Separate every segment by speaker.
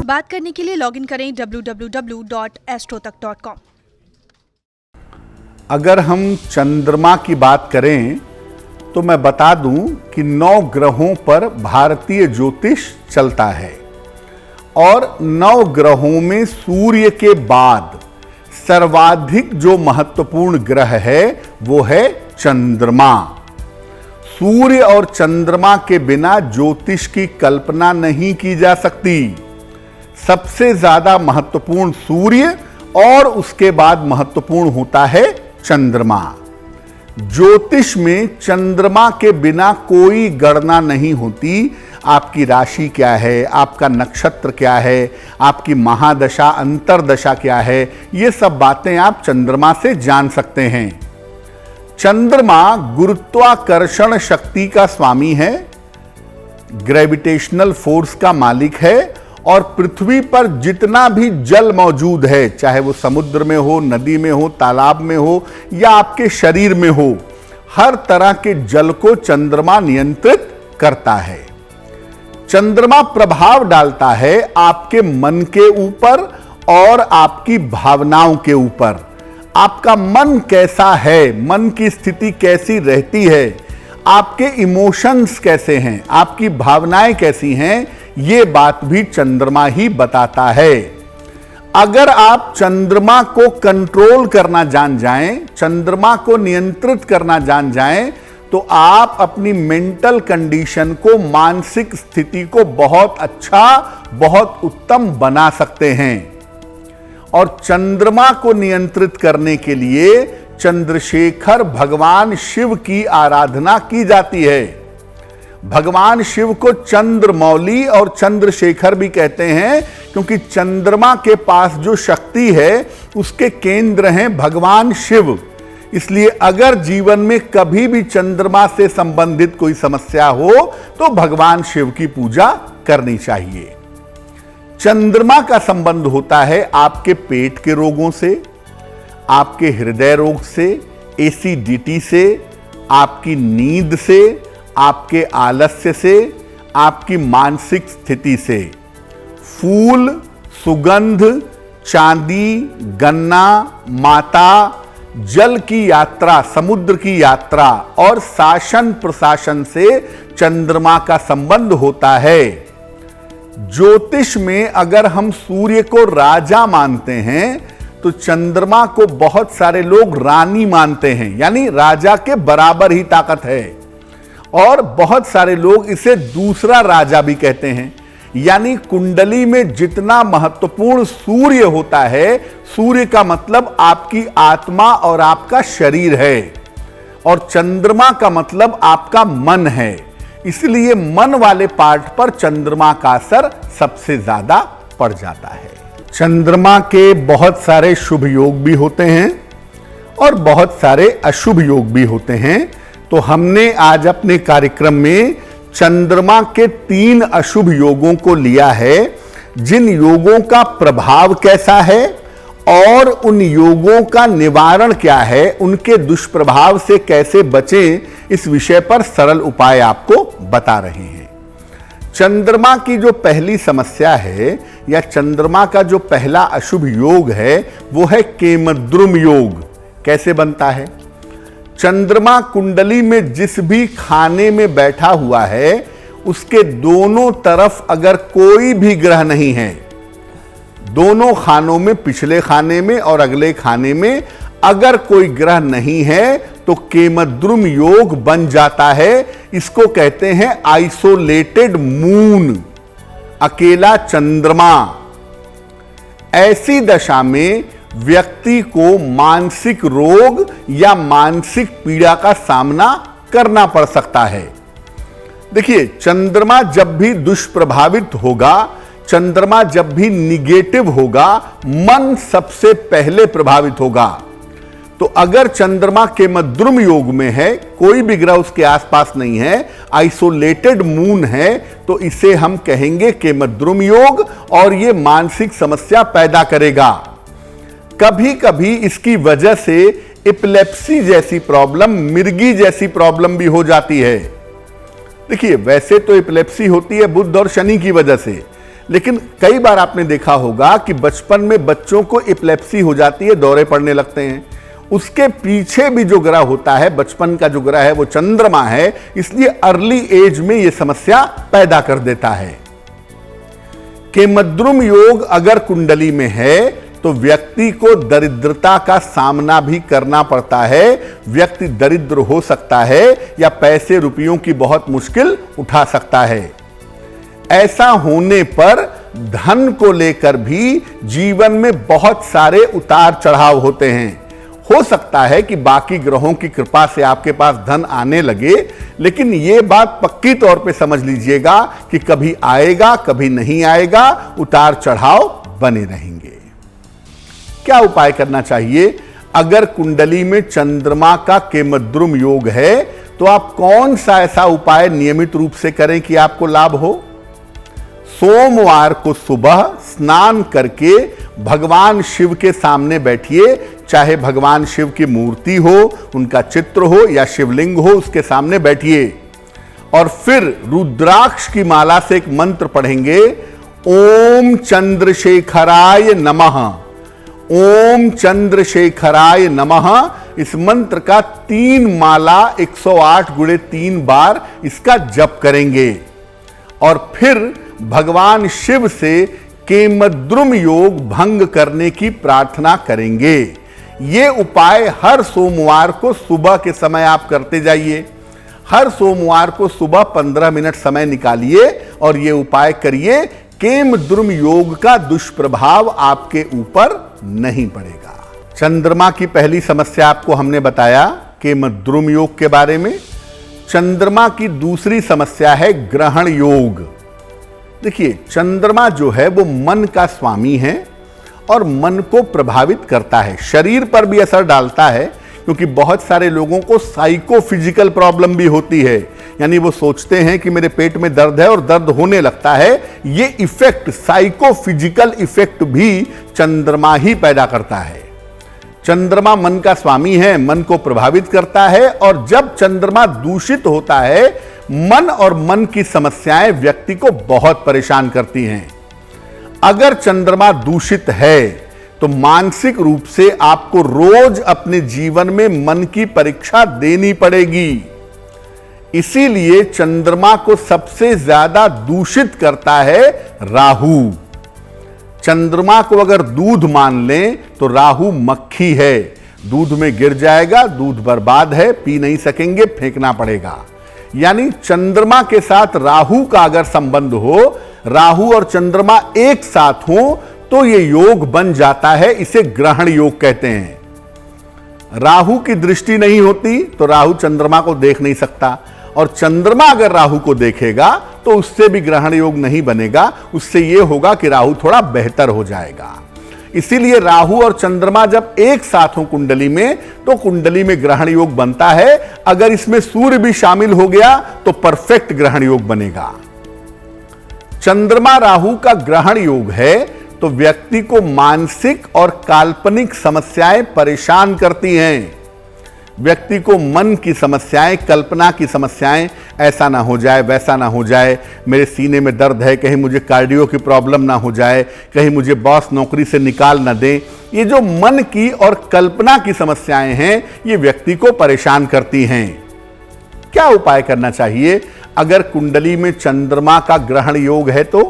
Speaker 1: बात करने के लिए लॉगिन करें www.astrotak.com।
Speaker 2: अगर हम चंद्रमा की बात करें तो मैं बता दूं कि 9 ग्रहों पर भारतीय ज्योतिष चलता है और 9 ग्रहों में सूर्य के बाद सर्वाधिक जो महत्वपूर्ण ग्रह है वो है चंद्रमा। सूर्य और चंद्रमा के बिना ज्योतिष की कल्पना नहीं की जा सकती। सबसे ज्यादा महत्वपूर्ण सूर्य और उसके बाद महत्वपूर्ण होता है चंद्रमा। ज्योतिष में चंद्रमा के बिना कोई गणना नहीं होती। आपकी राशि क्या है, आपका नक्षत्र क्या है, आपकी महादशा अंतरदशा क्या है, ये सब बातें आप चंद्रमा से जान सकते हैं। चंद्रमा गुरुत्वाकर्षण शक्ति का स्वामी है, ग्रेविटेशनल फोर्स का मालिक है और पृथ्वी पर जितना भी जल मौजूद है, चाहे वो समुद्र में हो, नदी में हो, तालाब में हो या आपके शरीर में हो, हर तरह के जल को चंद्रमा नियंत्रित करता है। चंद्रमा प्रभाव डालता है आपके मन के ऊपर और आपकी भावनाओं के ऊपर। आपका मन कैसा है, मन की स्थिति कैसी रहती है, आपके इमोशंस कैसे हैं, आपकी भावनाएं कैसी हैं, ये बात भी चंद्रमा ही बताता है। अगर आप चंद्रमा को कंट्रोल करना जान जाएं, चंद्रमा को नियंत्रित करना जान जाएं, तो आप अपनी मेंटल कंडीशन को, मानसिक स्थिति को बहुत अच्छा, बहुत उत्तम बना सकते हैं। और चंद्रमा को नियंत्रित करने के लिए चंद्रशेखर भगवान शिव की आराधना की जाती है। भगवान शिव को चंद्रमौली और चंद्रशेखर भी कहते हैं क्योंकि चंद्रमा के पास जो शक्ति है उसके केंद्र हैं भगवान शिव। इसलिए अगर जीवन में कभी भी चंद्रमा से संबंधित कोई समस्या हो तो भगवान शिव की पूजा करनी चाहिए। चंद्रमा का संबंध होता है आपके पेट के रोगों से, आपके हृदय रोग से, एसिडिटी से, आपकी नींद से, आपके आलस्य से, आपकी मानसिक स्थिति से। फूल, सुगंध, चांदी, गन्ना, माता, जल की यात्रा, समुद्र की यात्रा और शासन प्रशासन से चंद्रमा का संबंध होता है। ज्योतिष में अगर हम सूर्य को राजा मानते हैं तो चंद्रमा को बहुत सारे लोग रानी मानते हैं, यानी राजा के बराबर ही ताकत है। और बहुत सारे लोग इसे दूसरा राजा भी कहते हैं। यानी कुंडली में जितना महत्वपूर्ण सूर्य होता है, सूर्य का मतलब आपकी आत्मा और आपका शरीर है और चंद्रमा का मतलब आपका मन है। इसलिए मन वाले पार्ट पर चंद्रमा का असर सबसे ज्यादा पड़ जाता है। चंद्रमा के बहुत सारे शुभ योग भी होते हैं और बहुत सारे अशुभ योग भी होते हैं। तो हमने आज अपने कार्यक्रम में चंद्रमा के 3 अशुभ योगों को लिया है, जिन योगों का प्रभाव कैसा है और उन योगों का निवारण क्या है, उनके दुष्प्रभाव से कैसे बचें, इस विषय पर सरल उपाय आपको बता रहे हैं। चंद्रमा की जो पहली समस्या है या चंद्रमा का जो पहला अशुभ योग है वो है केमद्रुम योग। कैसे बनता है? चंद्रमा कुंडली में जिस भी खाने में बैठा हुआ है उसके दोनों तरफ अगर कोई भी ग्रह नहीं है, दोनों खानों में, पिछले खाने में और अगले खाने में अगर कोई ग्रह नहीं है तो केमद्रुम योग बन जाता है। इसको कहते हैं आइसोलेटेड मून, अकेला चंद्रमा। ऐसी दशा में व्यक्ति को मानसिक रोग या मानसिक पीड़ा का सामना करना पड़ सकता है। देखिए, चंद्रमा जब भी दुष्प्रभावित होगा, चंद्रमा जब भी निगेटिव होगा, मन सबसे पहले प्रभावित होगा। तो अगर चंद्रमा केमद्रुम योग में है, कोई भी ग्रह उसके आसपास नहीं है, आइसोलेटेड मून है, तो इसे हम कहेंगे केमद्रुम योग और यह मानसिक समस्या पैदा करेगा। कभी कभी इसकी वजह से एपिलेप्सी जैसी प्रॉब्लम, मिर्गी जैसी प्रॉब्लम भी हो जाती है। देखिए, वैसे तो एपिलेप्सी होती है बुध और शनि की वजह से, लेकिन कई बार आपने देखा होगा कि बचपन में बच्चों को एपिलेप्सी हो जाती है, दौरे पड़ने लगते हैं। उसके पीछे भी जो ग्रह होता है, बचपन का जो ग्रह है वो चंद्रमा है, इसलिए अर्ली एज में यह समस्या पैदा कर देता है। केमद्रुम योग अगर कुंडली में है तो व्यक्ति को दरिद्रता का सामना भी करना पड़ता है। व्यक्ति दरिद्र हो सकता है या पैसे रुपयों की बहुत मुश्किल उठा सकता है। ऐसा होने पर धन को लेकर भी जीवन में बहुत सारे उतार चढ़ाव होते हैं। हो सकता है कि बाकी ग्रहों की कृपा से आपके पास धन आने लगे, लेकिन यह बात पक्की तौर पे समझ लीजिएगा कि कभी आएगा कभी नहीं आएगा, उतार चढ़ाव बने रहेंगे। क्या उपाय करना चाहिए? अगर कुंडली में चंद्रमा का केमद्रुम योग है तो आप कौन सा ऐसा उपाय नियमित रूप से करें कि आपको लाभ हो? सोमवार को सुबह स्नान करके भगवान शिव के सामने बैठिए, चाहे भगवान शिव की मूर्ति हो, उनका चित्र हो या शिवलिंग हो, उसके सामने बैठिए और फिर रुद्राक्ष की माला से एक मंत्र पढ़ेंगे, ओम चंद्रशेखराय नमः, ओम चंद्रशेखराय नमः। इस मंत्र का 3 माला 108 × 3 बार इसका जप करेंगे और फिर भगवान शिव से केमद्रुम योग भंग करने की प्रार्थना करेंगे। यह उपाय हर सोमवार को सुबह के समय आप करते जाइए। हर सोमवार को सुबह 15 मिनट समय निकालिए और यह उपाय करिए। केमद्रुम योग का दुष्प्रभाव आपके ऊपर नहीं पड़ेगा। चंद्रमा की पहली समस्या आपको हमने बताया केमद्रुम योग के बारे में। चंद्रमा की दूसरी समस्या है ग्रहण योग। देखिए, चंद्रमा जो है वो मन का स्वामी है और मन को प्रभावित करता है, शरीर पर भी असर डालता है, क्योंकि बहुत सारे लोगों को साइकोफिजिकल प्रॉब्लम भी होती है। यानी वो सोचते हैं कि मेरे पेट में दर्द है और दर्द होने लगता है। ये इफेक्ट, साइकोफिजिकल इफेक्ट भी चंद्रमा ही पैदा करता है। चंद्रमा मन का स्वामी है, मन को प्रभावित करता है और जब चंद्रमा दूषित होता है, मन और मन की समस्याएं व्यक्ति को बहुत परेशान करती हैं। अगर चंद्रमा दूषित है तो मानसिक रूप से आपको रोज अपने जीवन में मन की परीक्षा देनी पड़ेगी। इसीलिए चंद्रमा को सबसे ज्यादा दूषित करता है राहु। चंद्रमा को अगर दूध मान लें तो राहु मक्खी है, दूध में गिर जाएगा, दूध बर्बाद है, पी नहीं सकेंगे, फेंकना पड़ेगा। यानी चंद्रमा के साथ राहु का अगर संबंध हो, राहु और चंद्रमा एक साथ हो तो यह योग बन जाता है। इसे ग्रहण योग कहते हैं। राहु की दृष्टि नहीं होती तो राहु चंद्रमा को देख नहीं सकता, और चंद्रमा अगर राहु को देखेगा तो उससे भी ग्रहण योग नहीं बनेगा। उससे यह होगा कि राहु थोड़ा बेहतर हो जाएगा। इसीलिए राहु और चंद्रमा जब एक साथ हो कुंडली में तो कुंडली में ग्रहण योग बनता है। अगर इसमें सूर्य भी शामिल हो गया तो परफेक्ट ग्रहण योग बनेगा। चंद्रमा राहु का ग्रहण योग है तो व्यक्ति को मानसिक और काल्पनिक समस्याएं परेशान करती हैं। व्यक्ति को मन की समस्याएं, कल्पना की समस्याएं, ऐसा ना हो जाए, वैसा ना हो जाए, मेरे सीने में दर्द है, कहीं मुझे कार्डियो की प्रॉब्लम ना हो जाए, कहीं मुझे बॉस नौकरी से निकाल ना दे। ये जो मन की और कल्पना की समस्याएं हैं, ये व्यक्ति को परेशान करती हैं। क्या उपाय करना चाहिए? अगर कुंडली में चंद्रमा का ग्रहण योग है तो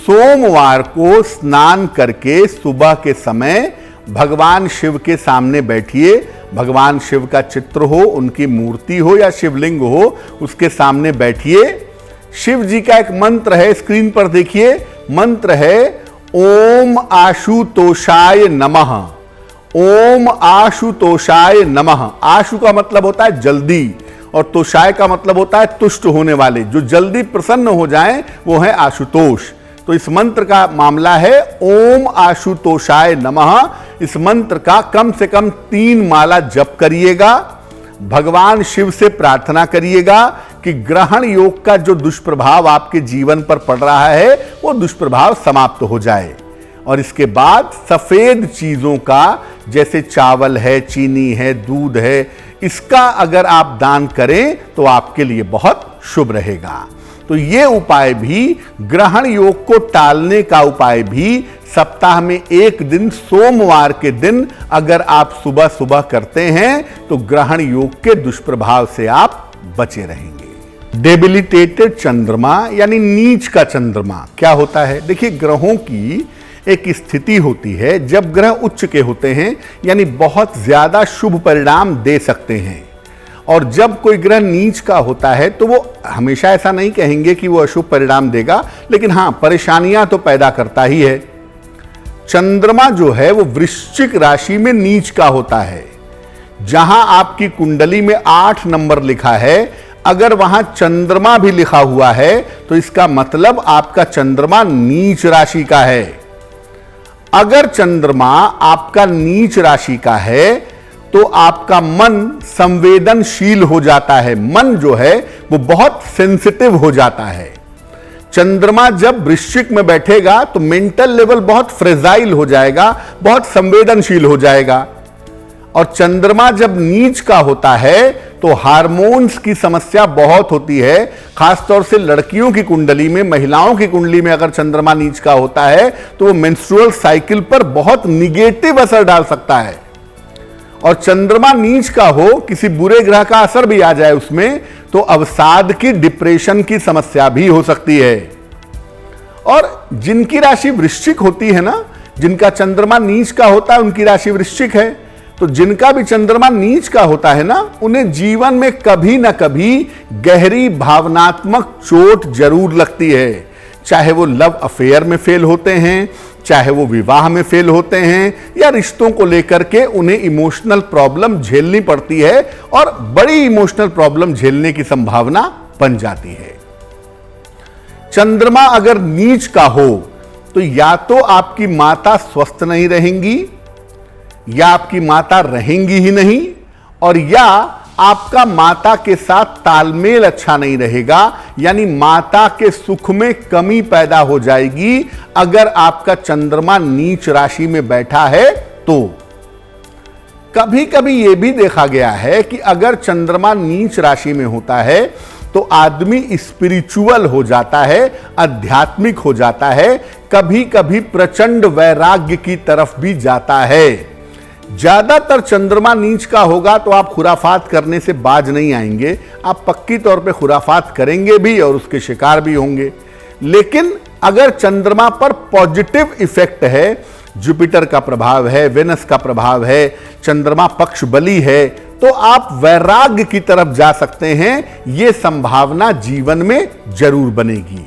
Speaker 2: सोमवार को स्नान करके सुबह के समय भगवान शिव के सामने बैठिए। भगवान शिव का चित्र हो, उनकी मूर्ति हो या शिवलिंग हो, उसके सामने बैठिए। शिव जी का एक मंत्र है, स्क्रीन पर देखिए। मंत्र है ओम आशुतोषाय नमः। ओम आशुतोषाय नमः। आशु का मतलब होता है जल्दी और तोषाय का मतलब होता है तुष्ट होने वाले। जो जल्दी प्रसन्न हो जाएं वो है आशुतोष। तो इस मंत्र का मामला है ओम आशुतोषाय नमः। इस मंत्र का कम से कम 3 माला जप करिएगा। भगवान शिव से प्रार्थना करिएगा कि ग्रहण योग का जो दुष्प्रभाव आपके जीवन पर पड़ रहा है वो दुष्प्रभाव समाप्त हो जाए। और इसके बाद सफेद चीजों का, जैसे चावल है, चीनी है, दूध है, इसका अगर आप दान करें तो आपके लिए बहुत शुभ रहेगा। तो ये उपाय भी, ग्रहण योग को टालने का उपाय भी सप्ताह में एक दिन सोमवार के दिन अगर आप सुबह सुबह करते हैं तो ग्रहण योग के दुष्प्रभाव से आप बचे रहेंगे। डेबिलिटेटेड चंद्रमा यानी नीच का चंद्रमा क्या होता है? देखिए, ग्रहों की एक स्थिति होती है जब ग्रह उच्च के होते हैं, यानी बहुत ज्यादा शुभ परिणाम दे सकते हैं, और जब कोई ग्रह नीच का होता है तो वो हमेशा ऐसा नहीं कहेंगे कि वो अशुभ परिणाम देगा, लेकिन हां, परेशानियां तो पैदा करता ही है। चंद्रमा जो है वो वृश्चिक राशि में नीच का होता है। जहां आपकी कुंडली में 8 नंबर लिखा है, अगर वहां चंद्रमा भी लिखा हुआ है तो इसका मतलब आपका चंद्रमा नीच राशि का है। अगर चंद्रमा आपका नीच राशि का है तो आपका मन संवेदनशील हो जाता है, मन जो है वो बहुत सेंसिटिव हो जाता है। चंद्रमा जब वृश्चिक में बैठेगा तो मेंटल लेवल बहुत फ्रेजाइल हो जाएगा, बहुत संवेदनशील हो जाएगा। और चंद्रमा जब नीच का होता है तो हार्मोन्स की समस्या बहुत होती है, खासतौर से लड़कियों की कुंडली में, महिलाओं की कुंडली में अगर चंद्रमा नीच का होता है तो वो मेंस्ट्रुअल साइकिल पर बहुत निगेटिव असर डाल सकता है। और चंद्रमा नीच का हो, किसी बुरे ग्रह का असर भी आ जाए उसमें, तो अवसाद की, डिप्रेशन की समस्या भी हो सकती है। और जिनकी राशि वृश्चिक होती है ना, जिनका चंद्रमा नीच का होता है, उनकी राशि वृश्चिक है, तो जिनका भी चंद्रमा नीच का होता है ना, उन्हें जीवन में कभी ना कभी गहरी भावनात्मक चोट जरूर लगती है। चाहे वो लव अफेयर में फेल होते हैं, चाहे वो विवाह में फेल होते हैं, या रिश्तों को लेकर के उन्हें इमोशनल प्रॉब्लम झेलनी पड़ती है, और बड़ी इमोशनल प्रॉब्लम झेलने की संभावना बन जाती है। चंद्रमा अगर नीच का हो तो या तो आपकी माता स्वस्थ नहीं रहेंगी, या आपकी माता रहेंगी ही नहीं, और या आपका माता के साथ तालमेल अच्छा नहीं रहेगा, यानी माता के सुख में कमी पैदा हो जाएगी अगर आपका चंद्रमा नीच राशि में बैठा है तो। कभी कभी यह भी देखा गया है कि अगर चंद्रमा नीच राशि में होता है तो आदमी स्पिरिचुअल हो जाता है, आध्यात्मिक हो जाता है, कभी कभी प्रचंड वैराग्य की तरफ भी जाता है। ज्यादातर चंद्रमा नीच का होगा तो आप खुराफात करने से बाज नहीं आएंगे, आप पक्की तौर पे खुराफात करेंगे भी और उसके शिकार भी होंगे। लेकिन अगर चंद्रमा पर पॉजिटिव इफेक्ट है, जुपिटर का प्रभाव है, वेनस का प्रभाव है, चंद्रमा पक्ष बली है, तो आप वैराग्य की तरफ जा सकते हैं। यह संभावना जीवन में जरूर बनेगी,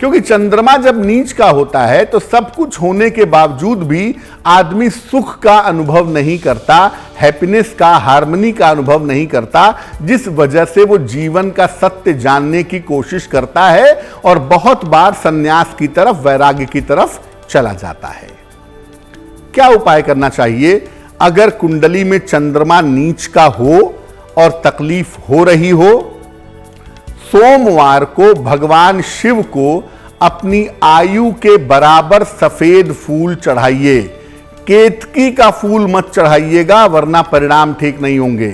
Speaker 2: क्योंकि चंद्रमा जब नीच का होता है तो सब कुछ होने के बावजूद भी आदमी सुख का अनुभव नहीं करता, हैप्पीनेस का, हार्मनी का अनुभव नहीं करता, जिस वजह से वो जीवन का सत्य जानने की कोशिश करता है और बहुत बार संन्यास की तरफ, वैराग्य की तरफ चला जाता है। क्या उपाय करना चाहिए? अगर कुंडली में चंद्रमा नीच का हो और तकलीफ हो रही हो, सोमवार को भगवान शिव को अपनी आयु के बराबर सफेद फूल चढ़ाइए। केतकी का फूल मत चढ़ाइएगा, वरना परिणाम ठीक नहीं होंगे।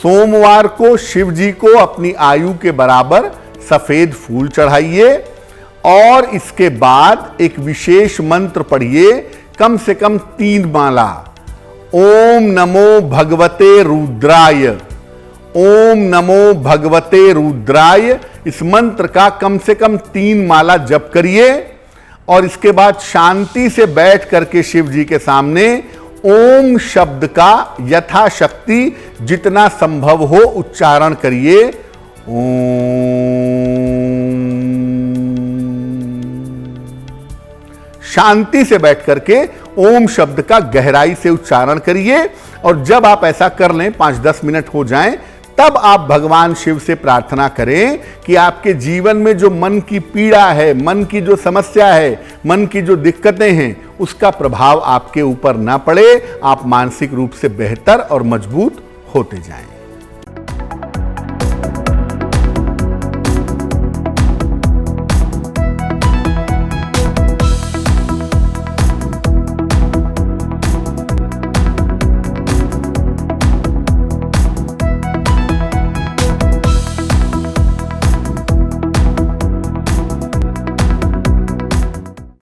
Speaker 2: सोमवार को शिव जी को अपनी आयु के बराबर सफेद फूल चढ़ाइए, और इसके बाद एक विशेष मंत्र पढ़िए, कम से कम 3 माला। ओम नमो भगवते रुद्राय, ओम नमो भगवते रुद्राय, इस मंत्र का कम से कम 3 माला जप करिए, और इसके बाद शांति से बैठ करके शिव जी के सामने ओम शब्द का यथाशक्ति जितना संभव हो उच्चारण करिए। ओम, शांति से बैठ करके ओम शब्द का गहराई से उच्चारण करिए, और जब आप ऐसा कर लें, 5-10 मिनट हो जाएं, तब आप भगवान शिव से प्रार्थना करें कि आपके जीवन में जो मन की पीड़ा है, मन की जो समस्या है, मन की जो दिक्कतें हैं, उसका प्रभाव आपके ऊपर ना पड़े, आप मानसिक रूप से बेहतर और मजबूत होते जाएं।